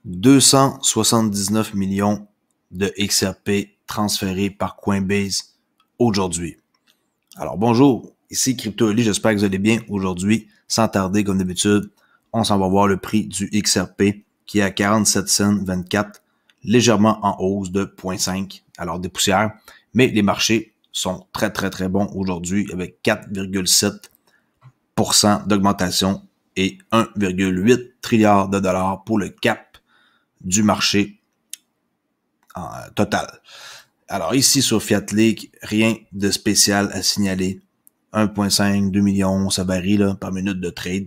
279 millions de XRP transférés par Coinbase aujourd'hui. Alors bonjour, ici CryptoEli, j'espère que vous allez bien aujourd'hui. Sans tarder, comme d'habitude, on s'en va voir le prix du XRP qui est à 47 cents 24, légèrement en hausse de 0,5, alors des poussières. Mais les marchés sont très bons aujourd'hui avec 4,7% d'augmentation et 1,8 trilliard de dollars pour le cap du marché total. Alors ici sur Fiat League, rien de spécial à signaler. 1,5, 2 millions, ça varie là, par minute de trade.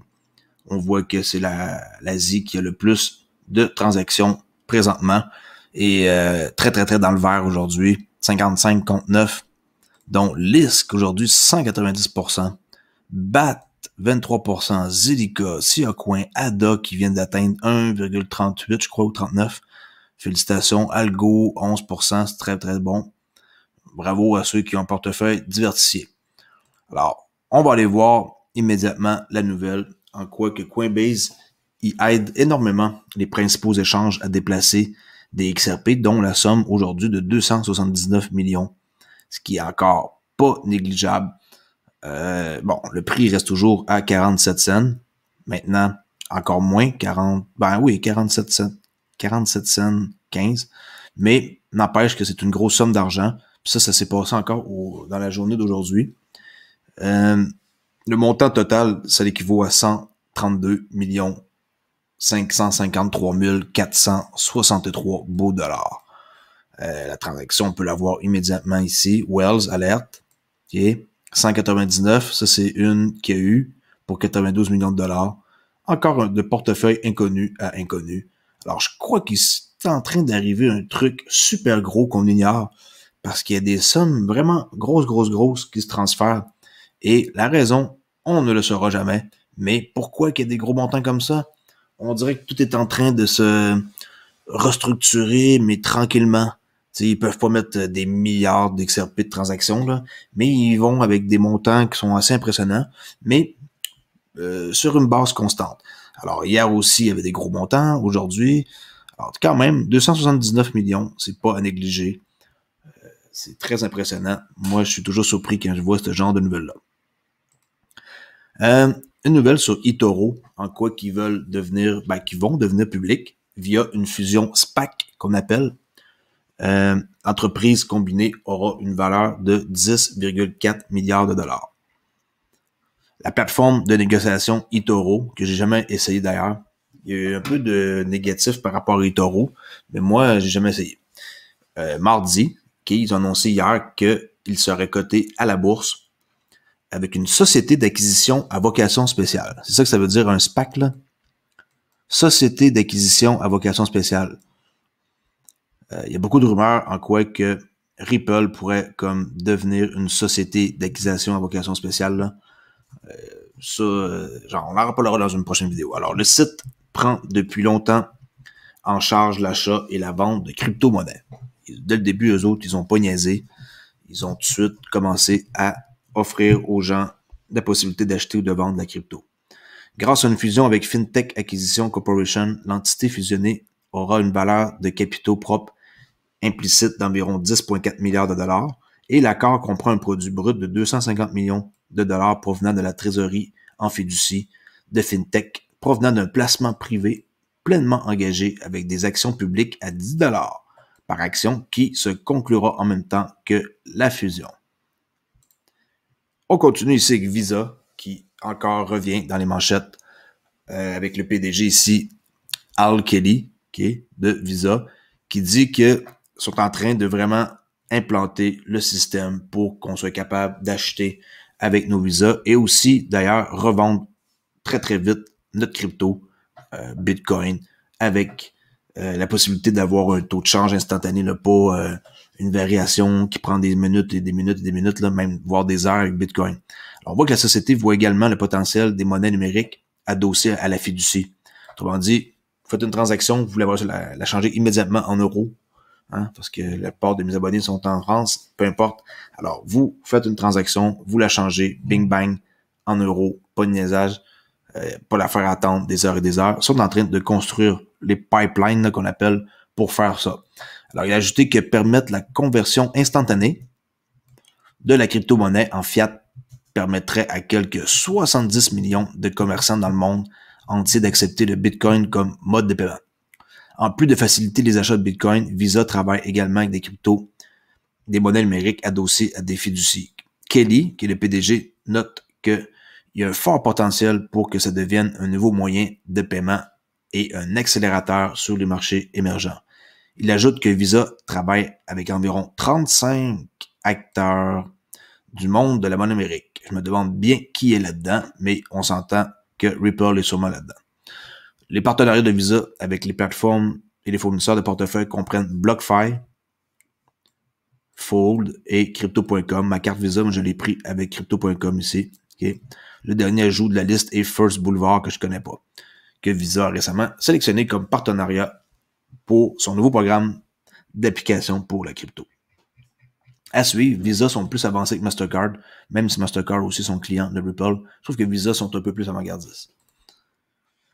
On voit que c'est l'Asie qui a le plus de transactions présentement et très dans le vert aujourd'hui. 55 contre 9, dont Lisk aujourd'hui 190%, BAT 23%, Zilliqa, Siacoin, ADA qui viennent d'atteindre 1,38 je crois ou 39. Félicitations, Algo 11%, c'est très bon. Bravo à ceux qui ont un portefeuille diversifié. Alors, on va aller voir immédiatement la nouvelle, en quoi que Coinbase y aide énormément les principaux échanges à déplacer des XRP, dont la somme aujourd'hui de 279 millions, ce qui est encore pas négligeable. Bon, le prix reste toujours à 47 cents. Maintenant, encore moins, 47 cents. 47 cents 15. Mais n'empêche que c'est une grosse somme d'argent. Puis ça s'est passé encore dans la journée d'aujourd'hui. Le montant total, ça l'équivaut à 132 553 463 beaux dollars. La transaction, on peut la voir immédiatement ici. Wells, alerte. Okay. 199, ça c'est une qu'il y a eu pour 92 millions de dollars. Encore de portefeuille inconnu à inconnu. Alors, je crois qu'il est en train d'arriver un truc super gros qu'on ignore parce qu'il y a des sommes vraiment grosses qui se transfèrent. Et la raison, on ne le saura jamais. Mais pourquoi qu'il y a des gros montants comme ça? On dirait que tout est en train de se restructurer, mais tranquillement. T'sais, ils peuvent pas mettre des milliards d'XRP de transactions, là, mais ils vont avec des montants qui sont assez impressionnants, mais sur une base constante. Alors, hier aussi, il y avait des gros montants. Aujourd'hui, alors quand même, 279 millions, c'est pas à négliger. C'est très impressionnant. Moi, je suis toujours surpris quand je vois ce genre de nouvelles-là. Une nouvelle sur eToro, en quoi qu'ils vont devenir publics via une fusion SPAC qu'on appelle. Entreprise combinée aura une valeur de 10,4 milliards de dollars. La plateforme de négociation eToro, que j'ai jamais essayé d'ailleurs, il y a eu un peu de négatif par rapport à eToro, mais moi, j'ai jamais essayé. Mardi, ils ont annoncé hier qu'ils seraient cotés à la bourse avec une société d'acquisition à vocation spéciale. C'est ça que ça veut dire un SPAC, là? Société d'acquisition à vocation spéciale. Il y a beaucoup de rumeurs en quoi que Ripple pourrait comme devenir une société d'acquisition à vocation spéciale, là. On en reparlera dans une prochaine vidéo. Alors, le site prend depuis longtemps en charge l'achat et la vente de crypto-monnaies. Dès le début, eux autres, ils ont pas niaisé. Ils ont tout de suite commencé à offrir aux gens la possibilité d'acheter ou de vendre de la crypto. Grâce à une fusion avec FinTech Acquisition Corporation, l'entité fusionnée aura une valeur de capitaux propres implicite d'environ 10,4 milliards de dollars et l'accord comprend un produit brut de 250 millions de dollars provenant de la trésorerie en fiducie de FinTech, provenant d'un placement privé pleinement engagé avec des actions publiques à 10 dollars par action qui se conclura en même temps que la fusion. On continue ici avec Visa qui encore revient dans les manchettes avec le PDG ici, Al Kelly, de Visa, qui dit que sont en train de vraiment implanter le système pour qu'on soit capable d'acheter avec nos visas et aussi d'ailleurs revendre très vite notre crypto, Bitcoin, avec la possibilité d'avoir un taux de change instantané, là, pas une variation qui prend des minutes et des minutes, là, même voire des heures avec Bitcoin. Alors, on voit que la société voit également le potentiel des monnaies numériques adossées à la fiducie. Autrement dit, vous faites une transaction, vous voulez la changer immédiatement en euros, hein, parce que la plupart de mes abonnés sont en France, peu importe. Alors, vous faites une transaction, vous la changez, bing bang, en euros, pas de niaisage. pas la faire attendre des heures et des heures, sont en train de construire les pipelines qu'on appelle pour faire ça. Alors, il a ajouté que permettre la conversion instantanée de la crypto-monnaie en fiat permettrait à quelques 70 millions de commerçants dans le monde entier d'accepter le Bitcoin comme mode de paiement. En plus de faciliter les achats de Bitcoin, Visa travaille également avec des cryptos, des monnaies numériques adossées à des fiducies. Kelly, qui est le PDG, note qu'il y a un fort potentiel pour que ça devienne un nouveau moyen de paiement et un accélérateur sur les marchés émergents. Il ajoute que Visa travaille avec environ 35 acteurs du monde de la monnaie numérique. Je me demande bien qui est là-dedans, mais on s'entend que Ripple est sûrement là-dedans. Les partenariats de Visa avec les plateformes et les fournisseurs de portefeuille comprennent BlockFi, Fold et Crypto.com. Ma carte Visa, moi, je l'ai pris avec Crypto.com ici. Okay. Le dernier ajout de la liste est First Boulevard, que je connais pas, que Visa a récemment sélectionné comme partenariat pour son nouveau programme d'application pour la crypto. À suivre, Visa sont plus avancés que Mastercard, même si Mastercard aussi sont clients de Ripple. Je trouve que Visa sont un peu plus avant-gardistes.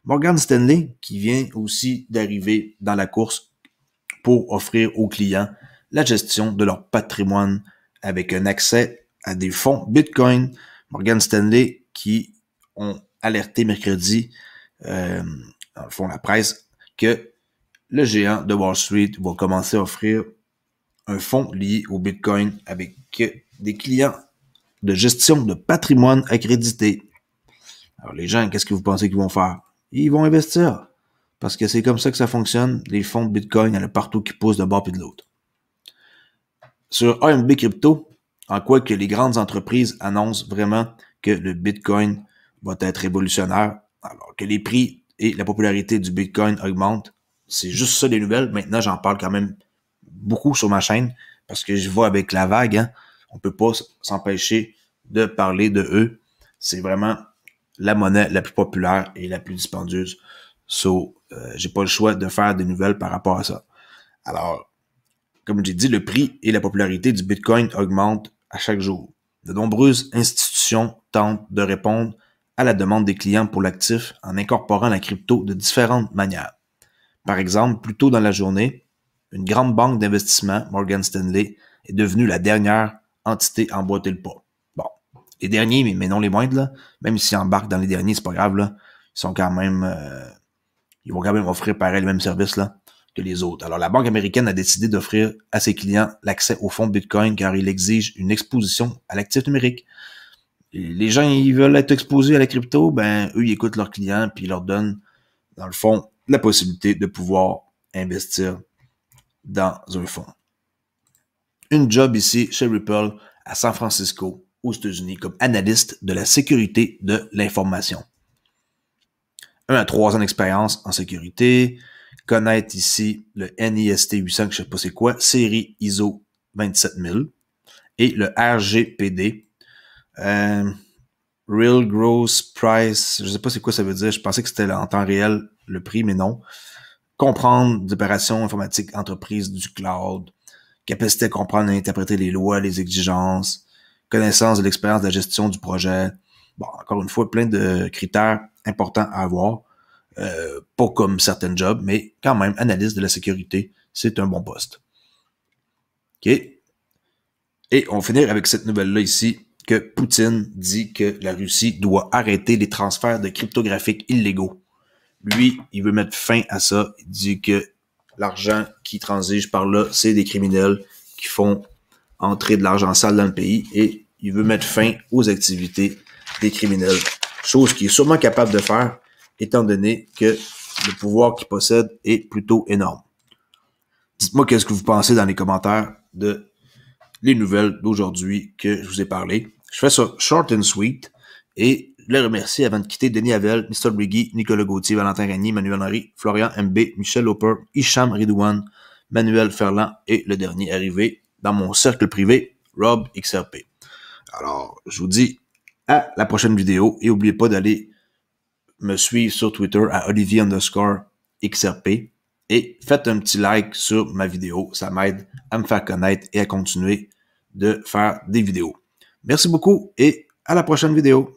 Morgan Stanley, qui vient aussi d'arriver dans la course pour offrir aux clients la gestion de leur patrimoine avec un accès à des fonds Bitcoin. Morgan Stanley qui ont alerté mercredi, dans le fond la presse, que le géant de Wall Street va commencer à offrir un fonds lié au Bitcoin avec des clients de gestion de patrimoine accrédités. Alors les gens, qu'est-ce que vous pensez qu'ils vont faire? Ils vont investir. Parce que c'est comme ça que ça fonctionne. Les fonds de Bitcoin, il y en a partout qui poussent de bord et de l'autre. Sur AMB Crypto, en quoi que les grandes entreprises annoncent vraiment que le Bitcoin va être révolutionnaire, alors que les prix et la popularité du Bitcoin augmentent. C'est juste ça les nouvelles. Maintenant, j'en parle quand même beaucoup sur ma chaîne parce que je vois avec la vague. Hein, on peut pas s'empêcher de parler de eux. C'est vraiment la monnaie la plus populaire et la plus dispendieuse. J'ai pas le choix de faire des nouvelles par rapport à ça. Alors, comme j'ai dit, le prix et la popularité du Bitcoin augmentent à chaque jour. De nombreuses institutions tentent de répondre à la demande des clients pour l'actif en incorporant la crypto de différentes manières. Par exemple, plus tôt dans la journée, une grande banque d'investissement, Morgan Stanley, est devenue la dernière entité à emboîter le pas. Bon, les derniers, mais non les moindres, là, même s'ils embarquent dans les derniers, c'est pas grave, là, ils vont quand même offrir pareil le même service là, que les autres. Alors, la banque américaine a décidé d'offrir à ses clients l'accès au fonds Bitcoin car il exige une exposition à l'actif numérique. Les gens, ils veulent être exposés à la crypto, ben, eux, ils écoutent leurs clients puis ils leur donnent, dans le fond, la possibilité de pouvoir investir dans un fonds. Une job ici chez Ripple à San Francisco, aux États-Unis, comme analyste de la sécurité de l'information. 1 à 3 ans d'expérience en sécurité, connaître ici le NIST 800, que je sais pas c'est quoi, série ISO 27000 et le RGPD, Real Gross Price, je sais pas c'est quoi ça veut dire, je pensais que c'était en temps réel le prix, mais non. Comprendre des opérations informatiques entreprises du cloud, capacité à comprendre et interpréter les lois, les exigences, connaissance de l'expérience de la gestion du projet. Bon, encore une fois, plein de critères importants à avoir. Pas comme certains jobs, mais quand même, analyse de la sécurité, c'est un bon poste. OK? Et on va finir avec cette nouvelle-là ici, que Poutine dit que la Russie doit arrêter les transferts de cryptographiques illégaux. Lui, il veut mettre fin à ça. Il dit que l'argent qui transige par là, c'est des criminels qui font entrer de l'argent sale dans le pays et il veut mettre fin aux activités des criminels. Chose qu'il est sûrement capable de faire, étant donné que le pouvoir qu'il possède est plutôt énorme. Dites-moi qu'est-ce que vous pensez dans les commentaires de les nouvelles d'aujourd'hui que je vous ai parlé. Je fais ça short and sweet et je les remercie avant de quitter Denis Havel, Mr. Briggy, Nicolas Gauthier, Valentin Ragny, Manuel Henry, Florian MB, Michel Hopper, Hicham Ridouane, Manuel Ferland et le dernier arrivé dans mon cercle privé, Rob XRP. Alors, je vous dis à la prochaine vidéo et n'oubliez pas d'aller me suivre sur Twitter à Olivier_XRP et faites un petit like sur ma vidéo. Ça m'aide à me faire connaître et à continuer de faire des vidéos. Merci beaucoup et à la prochaine vidéo.